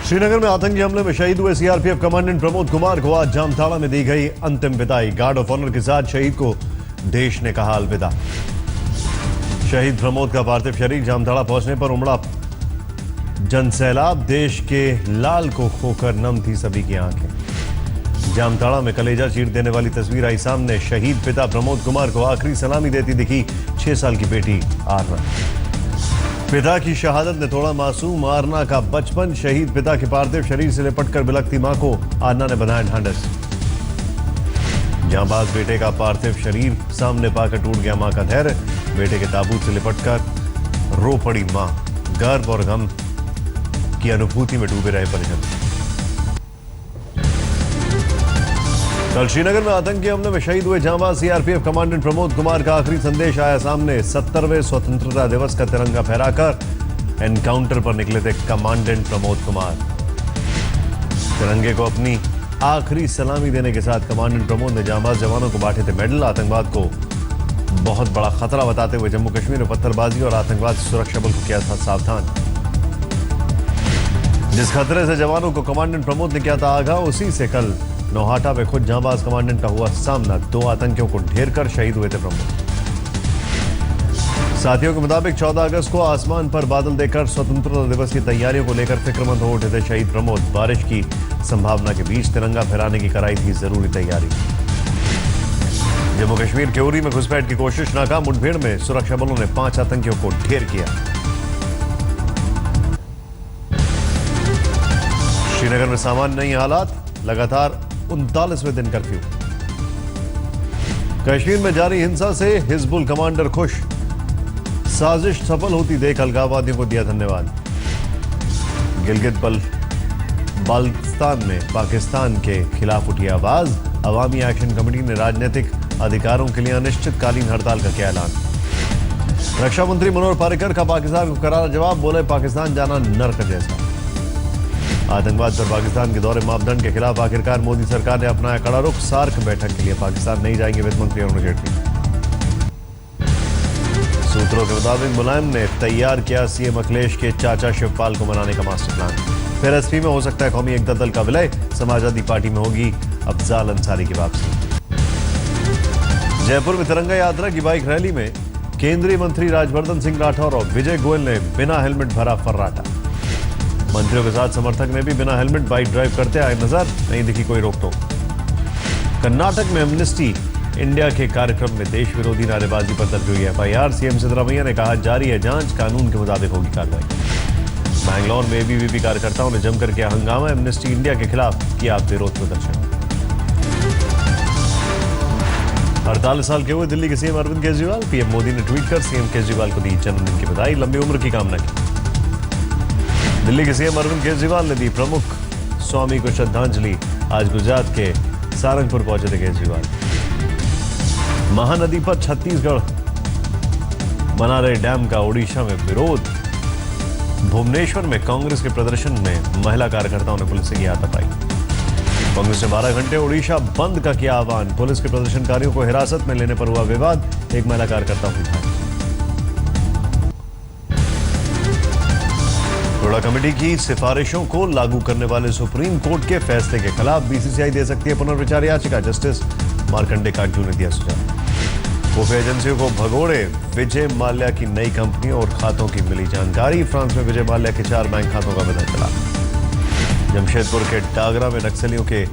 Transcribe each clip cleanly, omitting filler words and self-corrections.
श्रीनगर में आतंकी हमले में शहीद हुए सीआरपीएफ कमांडेंट प्रमोद कुमार को आज जामताड़ा में दी गई अंतिम विदाई। गार्ड ऑफ ऑनर के साथ शहीद को देश ने कहा अलविदा। शहीद प्रमोद का पार्थिव शरीर जामताड़ा पहुंचने पर उमड़ा जनसैलाब। देश के लाल को खोकर नम थी सभी की आंखें। जामताड़ा में कलेजा चीर देने वाली तस्वीर आई सामने। शहीद पिता प्रमोद कुमार को आखिरी सलामी देती दिखी 6 साल की बेटी आरना। पिता की शहादत ने तोड़ा मासूम आरना का बचपन। शहीद पिता के पार्थिव शरीर से लिपटकर बिलखती मां को आरना ने बनाया ढांढस। जांबाज बेटे का पार्थिव शरीर सामने पाकर टूट गया मां का धैर्य। बेटे के ताबूत से लिपटकर रो पड़ी मां। गर्व और गम की अनुभूति में डूबे रहे परिजन। कल श्रीनगर में आतंकी हमले में शहीद हुए जांबाज सीआरपीएफ कमांडेंट प्रमोद कुमार का आखिरी संदेश आया सामने। 70वें स्वतंत्रता दिवस का तिरंगा फहराकर एनकाउंटर पर निकले थे कमांडेंट प्रमोद कुमार। तिरंगे को अपनी आखिरी सलामी देने के साथ कमांडेंट प्रमोद ने जांबाज जवानों को बांटे थे मेडल। आतंकवाद को बहुत बड़ा खतरा बताते हुए जम्मू कश्मीर में पत्थरबाजी और आतंकवाद से सुरक्षा बल को किया था सावधान। जिस खतरे से जवानों को कमांडेंट प्रमोद ने किया था आगाह, उसी से कल नौहाटा में खुद जांबाज कमांडेंट का हुआ सामना। 2 आतंकियों को ढेर कर शहीद हुए थे प्रमोद। साथियों के मुताबिक 14 अगस्त को आसमान पर बादल देखकर स्वतंत्रता दिवस की तैयारियों को लेकर फिक्रमंद हो उठे थे शहीद प्रमोद। बारिश की संभावना के बीच तिरंगा फहराने की कराई थी जरूरी तैयारी। जम्मू कश्मीर के उरी में घुसपैठ की कोशिश नाकाम। मुठभेड़ में सुरक्षा बलों ने 5 आतंकियों को ढेर किया। श्रीनगर में सामान्य नहीं हालात। लगातार 39वें दिन कर्फ्यू। कश्मीर में जारी हिंसा से हिजबुल कमांडर खुश। साजिश सफल होती देख अलगाववादियों को दिया धन्यवाद। गिलगित बाल्टिस्तान में पाकिस्तान के खिलाफ उठी आवाज। अवामी एक्शन कमेटी ने राजनीतिक अधिकारों के लिए अनिश्चितकालीन हड़ताल का किया ऐलान। रक्षा मंत्री मनोहर पर्रिकर का पाकिस्तान को करारा जवाब। बोले पाकिस्तान जाना नर्क जैसा। आतंकवाद पर पाकिस्तान के दौरे मापदंड के खिलाफ आखिरकार मोदी सरकार ने अपनाया कड़ा रुख। सार्क बैठक के लिए पाकिस्तान नहीं जाएंगे वित्त मंत्री अरुण जेटली। सूत्रों के मुताबिक मुलायम ने तैयार किया सीएम अखिलेश के चाचा शिवपाल को मनाने का मास्टर प्लान। फिर एसपी में हो सकता है कौमी एकता दल का विलय। समाजवादी पार्टी में होगी अफजाल अंसारी की वापसी। जयपुर में तिरंगा यात्रा की बाइक रैली में केंद्रीय मंत्री राजवर्धन सिंह राठौर और विजय गोयल ने बिना हेलमेट भरा फर्राटा। मंत्रियों के साथ समर्थक ने भी बिना हेलमेट बाइक ड्राइव करते आए नजर। नहीं दिखी कोई रोकटोक। कर्नाटक में एमनेस्टी इंडिया के कार्यक्रम में देश विरोधी नारेबाजी पर दर्ज हुई एफआईआर। सीएम सिद्धरामैया ने कहा जारी है जांच, कानून के मुताबिक होगी कार्रवाई। बैंगलोर में एबीवीपी कार्यकर्ताओं ने जमकर किया हंगामा। एमनेस्टी इंडिया के खिलाफ किया विरोध प्रदर्शन। 48 साल के हुए दिल्ली के सीएम अरविंद केजरीवाल। पीएम मोदी ने ट्वीट कर सीएम केजरीवाल को दी जन्मदिन की बधाई, लंबी उम्र की कामना की। दिल्ली के सीएम अरविंद केजरीवाल ने दी प्रमुख स्वामी को श्रद्धांजलि। आज गुजरात के सारंगपुर पहुंचे थे केजरीवाल। महानदी पर छत्तीसगढ़ बना रहे डैम का ओडिशा में विरोध। भुवनेश्वर में कांग्रेस के प्रदर्शन में महिला कार्यकर्ताओं ने पुलिस से की हाथापाई। कांग्रेस ने 12 घंटे ओडिशा बंद का किया आह्वान। पुलिस के प्रदर्शनकारियों को हिरासत में लेने पर हुआ विवाद। एक महिला कार्यकर्ता हुई घायल। लोढ़ा कमेटी की सिफारिशों को लागू करने वाले सुप्रीम कोर्ट के फैसले के खिलाफ बीसीसीआई दे सकती है पुनर्विचार याचिका। जस्टिस मार्कंडे काटजू ने दिया सुझाव। खुफिया एजेंसियों को भगोड़े विजय माल्या की नई कंपनियों और खातों की मिली जानकारी। फ्रांस में विजय माल्या के 4 बैंक खातों का पता चला। जमशेदपुर के डागरा में नक्सलियों के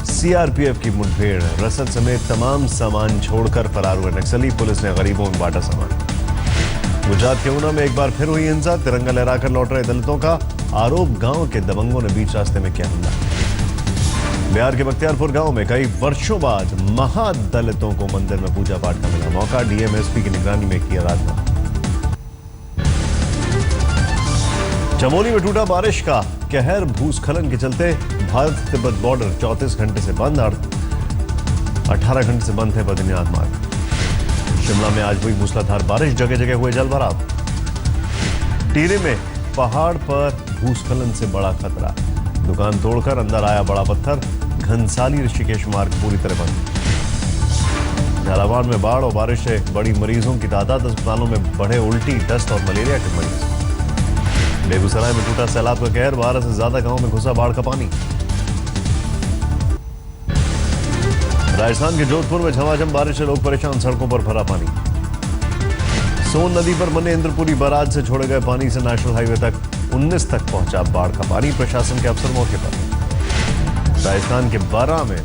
सीआरपीएफ की मुठभेड़। रसद समेत तमाम सामान छोड़कर फरार हुए नक्सली। पुलिस ने गरीबों में बांटा सामान। गुजरात के ऊना में एक बार फिर हुई हिंसा। तिरंगा लहराकर लौट रहे दलितों का आरोप। गांव के दबंगों ने बीच रास्ते में किया हमला। बिहार के बख्तियारपुर गांव में कई वर्षों बाद महादलितों को मंदिर में पूजा पाठ का मिला मौका। डीएमएसपी की निगरानी में किया राजमा। चमोली में टूटा बारिश का कहर। भूस्खलन के चलते भारत तिब्बत बॉर्डर 34 घंटे से बंद। 18 घंटे से बंद है बद्रीनाथ मार्ग। शिमला में आज हुई मूसलाधार बारिश। जगह जगह हुए जलभराव। टिहरी में पहाड़ पर भूस्खलन से बड़ा खतरा। दुकान तोड़कर अंदर आया बड़ा पत्थर। घनसाली ऋषिकेश मार्ग पूरी तरह बंद। झालावाड़ में बाढ़ और बारिश से बड़ी मरीजों की तादाद। अस्पतालों में बढ़े उल्टी, दस्त और मलेरिया के मरीज। बेगूसराय में टूटा सैलाब का कहर, 12 से ज्यादा गांव में घुसा बाढ़ का पानी। राजस्थान के जोधपुर में झमाझम बारिश से लोग परेशान, सड़कों पर भरा पानी। सोन नदी पर बने इंद्रपुरी बराज से छोड़े गए पानी से नेशनल हाईवे तक 19 तक पहुंचा बाढ़ का पानी, प्रशासन के अफसर मौके पर। राजस्थान के बारां में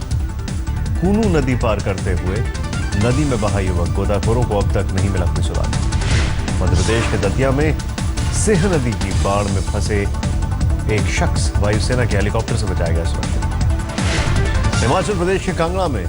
कूनू नदी पार करते हुए नदी में बहा युवक, गोताखोरों को अब तक नहीं मिला कोई सुराग। मध्य प्रदेश के दतिया में सिंह नदी की बाढ़ में फंसे एक शख्स वायुसेना के हेलीकॉप्टर से बचाया गया सुरक्षित। हिमाचल प्रदेश के कांगड़ा में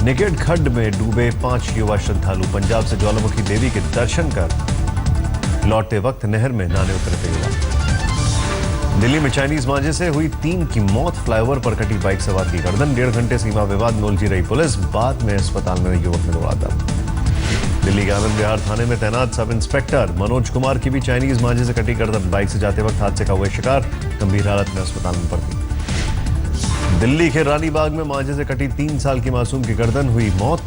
निकेट खड्ड में डूबे 5 युवा श्रद्धालु, पंजाब से ज्वालामुखी देवी के दर्शन कर लौटते वक्त नहर में नहाने उतरे थे युवा। दिल्ली में चाइनीज मांझे से हुई 3 की मौत, फ्लाईओवर पर कटी बाइक सवार की गर्दन, 1.5 घंटे सीमा विवाद में उलझी रही पुलिस, बाद में अस्पताल में युवक में दौड़ा दम। दिल्ली के आनंद विहार थाने में तैनात सब इंस्पेक्टर मनोज कुमार की भी चाइनीज मांझे से कटी गर्दन, बाइक से जाते वक्त हादसे का हुआ शिकार, गंभीर हालत में अस्पताल में भर्ती। दिल्ली के रानी बाग में मांझे से कटी 3 साल की मासूम की गर्दन, हुई मौत,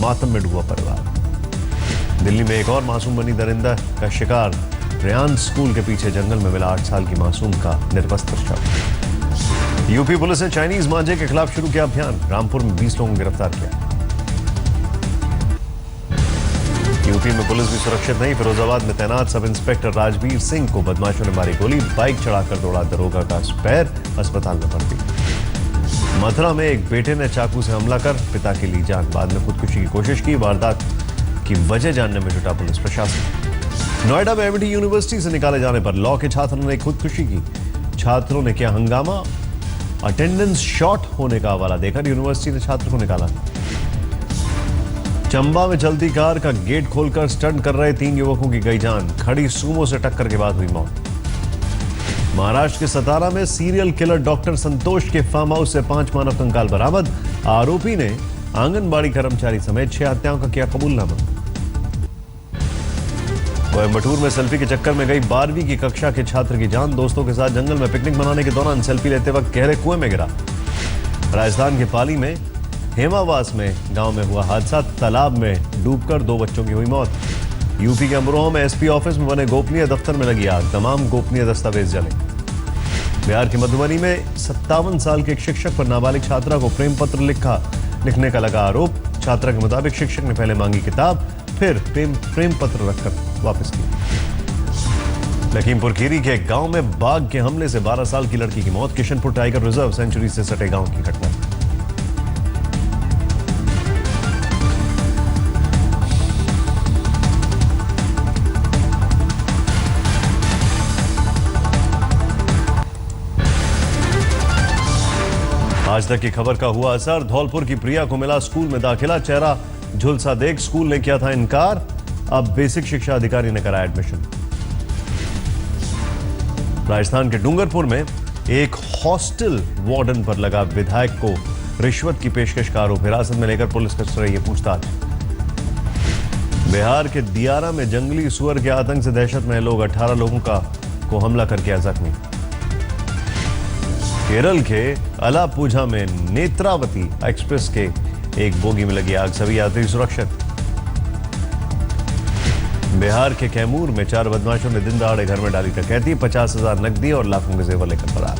मातम में डूबा परिवार। दिल्ली में एक और मासूम बनी दरिंदा का शिकार, रेयान स्कूल के पीछे जंगल में मिला 8 साल की मासूम का निर्वस्त्र शव। यूपी पुलिस ने चाइनीज मांझे के खिलाफ शुरू किया अभियान, रामपुर में 20 लोगों को गिरफ्तार किया। यूपी में पुलिस भी सुरक्षित नहीं, फिरोजाबाद में तैनात सब इंस्पेक्टर राजवीर सिंह को बदमाशों ने मारी गोली, बाइक चढ़ाकर दौड़ा दरोगा का स्पेयर, अस्पताल में भर्ती। मथुरा में एक बेटे ने चाकू से हमला कर पिता की ली जान, बाद में खुदकुशी की कोशिश की, वारदात की वजह जानने में जुटा पुलिस प्रशासन। नोएडा में एमिटी यूनिवर्सिटी से निकाले जाने पर लॉ के छात्रों ने खुदकुशी की, छात्रों ने किया हंगामा, अटेंडेंस शॉर्ट होने का हवाला देकर यूनिवर्सिटी ने छात्र को निकाला। चंबा में चलती कार का गेट खोलकर स्टंट कर रहे 3 युवकों की गई जान, खड़ी सुमो से टक्कर के बाद हुई मौत। महाराष्ट्र के सतारा में सीरियल किलर डॉक्टर संतोष के फार्म हाउस से 5 मानव कंकाल बरामद, आरोपी ने आंगनबाड़ी कर्मचारी समेत 6 हत्याओं का किया कबूलनामा। कोयंबटूर में सेल्फी के चक्कर में गई 12वीं की कक्षा के छात्र की जान, दोस्तों के साथ जंगल में पिकनिक मनाने के दौरान सेल्फी लेते वक्त गहरे कुएं में गिरा। राजस्थान के पाली में हेमावास में गांव में हुआ हादसा, तालाब में डूबकर 2 बच्चों की हुई मौत। यूपी के अमरोहा में एसपी ऑफिस में बने गोपनीय दफ्तर में लगी आग, तमाम गोपनीय दस्तावेज जले। बिहार के मधुबनी में 57 साल के एक शिक्षक पर नाबालिग छात्रा को प्रेम पत्र लिखने का लगा आरोप, छात्रा के मुताबिक शिक्षक ने पहले मांगी किताब, फिर प्रेम पत्र रखकर वापस की। लखीमपुर खीरी के गांव में बाघ के हमले से 12 साल की लड़की की मौत, किशनपुर टाइगर रिजर्व सेंचुरी से सटे गांव की घटना। आज तक की खबर का हुआ असर, धौलपुर की प्रिया को मिला स्कूल में दाखिला, चेहरा झुलसा देख स्कूल ने किया था इनकार, अब बेसिक शिक्षा अधिकारी ने कराया एडमिशन। राजस्थान के डूंगरपुर में एक हॉस्टल वार्डन पर लगा विधायक को रिश्वत की पेशकश का आरोप, हिरासत में लेकर पुलिस कर रही है पूछताछ। बिहार के दियारा में जंगली सुअर के आतंक से दहशत में लोग, 18 लोगों को हमला कर किया जख्मी। केरल के अलापुझा में नेत्रावती एक्सप्रेस के एक बोगी में लगी आग, सभी यात्री सुरक्षित। बिहार के कैमूर में 4 बदमाशों ने दिन दहाड़े घर में डाली डकैती, 50,000 नकदी और लाखों के जेवर लेकर फरार।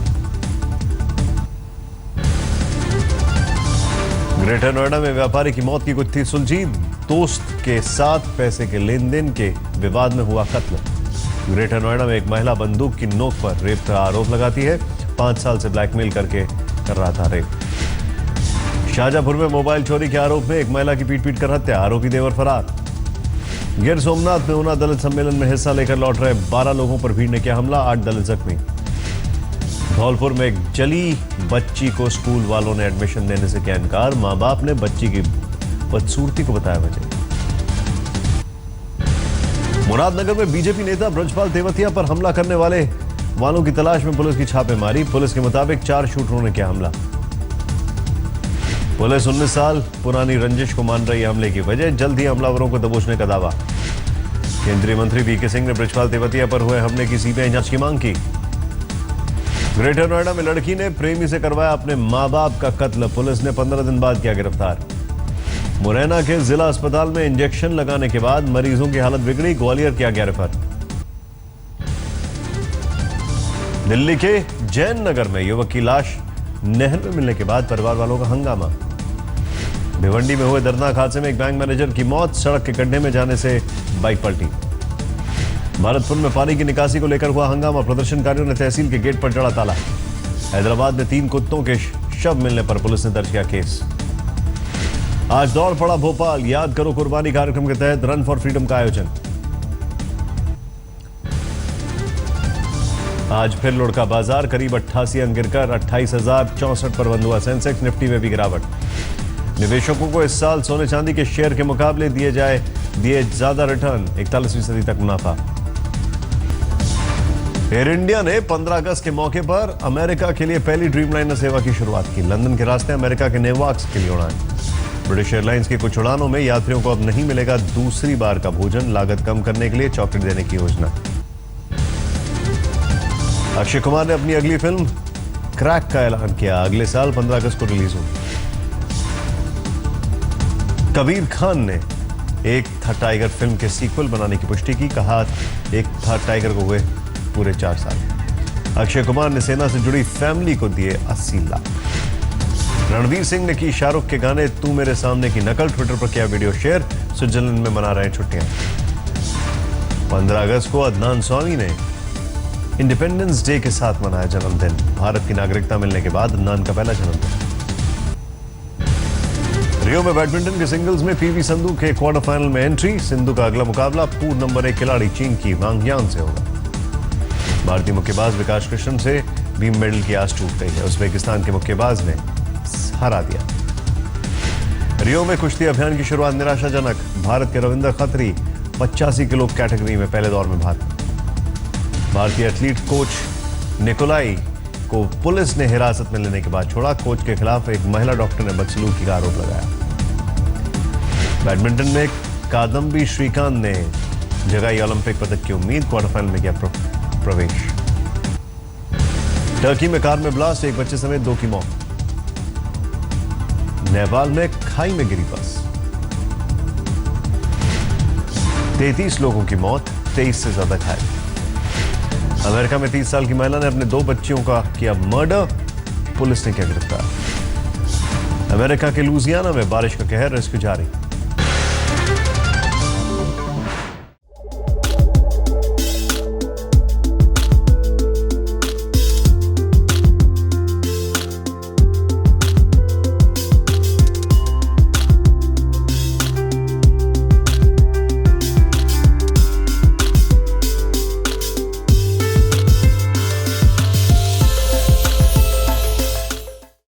ग्रेटर नोएडा में व्यापारी की मौत की गुत्थी सुलझी, दोस्त के साथ पैसे के लेन देन के विवाद में हुआ कत्ल। ग्रेटर नोएडा में एक महिला बंदूक की नोक पर रेप का आरोप लगाती है, 5 साल से ब्लैकमेल करके कर रहा था रेप। शाहजहांपुर में मोबाइल चोरी के आरोप में एक महिला की पीट कर हत्या, आरोपी देवर फरार। गिर सोमनाथ में ऊना दलित सम्मेलन में हिस्सा लेकर लौट रहे 12 लोगों पर भीड़ ने किया हमला, 8 दलित जख्मी। धौलपुर में एक जली बच्ची को स्कूल वालों ने एडमिशन देने से किया इनकार, मां बाप ने बच्ची की बदसूरती को बताया वजह। मुरादनगर में बीजेपी नेता ब्रजपाल तेवतिया पर हमला करने वालों की तलाश में पुलिस की छापेमारी, पुलिस के मुताबिक 4 शूटरों ने किया हमला। पुलिस 19 साल पुरानी रंजिश को मान रही है हमले की वजह, जल्द ही हमलावरों को दबोचने का दावा। केंद्रीय मंत्री वीके सिंह ने ब्रजपाल तेवतिया पर हुए हमले की सीबीआई जांच की मांग की। ग्रेटर नोएडा में लड़की ने प्रेमी से करवाया अपने मां बाप का कत्ल, पुलिस ने 15 दिन बाद किया गिरफ्तार। मुरैना के जिला अस्पताल में इंजेक्शन लगाने के बाद मरीजों की हालत बिगड़ी, ग्वालियर किया गया रेफर। दिल्ली के जैन नगर में युवक की लाश नहर में मिलने के बाद परिवार वालों का हंगामा। भिवंडी में हुए दर्दनाक हादसे में एक बैंक मैनेजर की मौत, सड़क के गड्ढे में जाने से बाइक पलटी। भरतपुर में पानी की निकासी को लेकर हुआ हंगामा, प्रदर्शनकारियों ने तहसील के गेट पर जड़ा ताला। हैदराबाद में 3 कुत्तों के शव मिलने पर पुलिस ने दर्ज किया केस। आज दौड़ पड़ा भोपाल, याद करो कुर्बानी कार्यक्रम के तहत रन फॉर फ्रीडम का आयोजन। आज फिर लुढ़का बाजार, करीब 88 अंक गिरकर 28,064 पर बंद हुआ सेंसेक्स। निफ्टी में भी गिरावट। निवेशकों को इस साल सोने चांदी के शेयर के मुकाबले दिए ज्यादा रिटर्न, 41% तक मुनाफा। एयर इंडिया ने 15 अगस्त के मौके पर अमेरिका के लिए पहली ड्रीमलाइनर सेवा की शुरुआत की। लंदन के रास्ते अमेरिका के नेवार्क के लिए उड़ान। ब्रिटिश एयरलाइंस की कुछ उड़ानों में यात्रियों को अब नहीं मिलेगा दूसरी बार का भोजन, लागत कम करने के लिए चॉकलेट देने की योजना। अक्षय कुमार ने अपनी अगली फिल्म क्रैक का ऐलान किया, अगले साल 15 अगस्त को रिलीज होगी। कबीर खान ने एक था टाइगर फिल्म के सीक्वल बनाने की पुष्टि की, कहा एक था टाइगर को हुए पूरे 4 साल। अक्षय कुमार ने सेना से जुड़ी फैमिली को दिए 80 लाख। रणवीर सिंह ने की शाहरुख के गाने तू मेरे सामने की नकल, ट्विटर पर किया वीडियो शेयर। स्विट्जरलैंड में मना रहे हैं छुट्टियां। 15 अगस्त को अदनान स्वामी ने इंडिपेंडेंस डे के साथ मनाया जन्मदिन। भारत की नागरिकता मिलने के बाद अदनान का पहला जन्मदिन। रियो में बैडमिंटन के सिंगल्स में पीवी सिंधु के क्वार्टर फाइनल में एंट्री। सिंधु का अगला मुकाबला पूर्व नंबर 1 खिलाड़ी चीन की वांग यान से होगा। भारतीय मुक्केबाज विकास कृष्णन से भी मेडल की आस टूट गई है, उज्बेकिस्तान के मुक्केबाज ने हरा दिया। रियो में कुश्ती अभियान की शुरुआत निराशाजनक। भारत के रविंदर खत्री 85 किलो कैटेगरी में पहले दौर में भाग। भारतीय एथलीट कोच निकोलाई को पुलिस ने हिरासत में लेने के बाद छोड़ा। कोच के खिलाफ एक महिला डॉक्टर ने बदसलूकी का आरोप लगाया। बैडमिंटन में कादम्बी श्रीकांत ने जगाई ओलंपिक पदक की उम्मीद, क्वार्टर फाइनल में किया प्रवेश। टर्की में कार में ब्लास्ट, एक बच्चे समेत 2 की मौत। नेपाल में खाई में गिरी बस, 33 लोगों की मौत, 23 से ज्यादा घायल। अमेरिका में 30 साल की महिला ने अपने 2 बच्चियों का किया मर्डर, पुलिस ने किया गिरफ्तार। अमेरिका के लुजियाना में बारिश का कहर, रेस्क्यू जारी।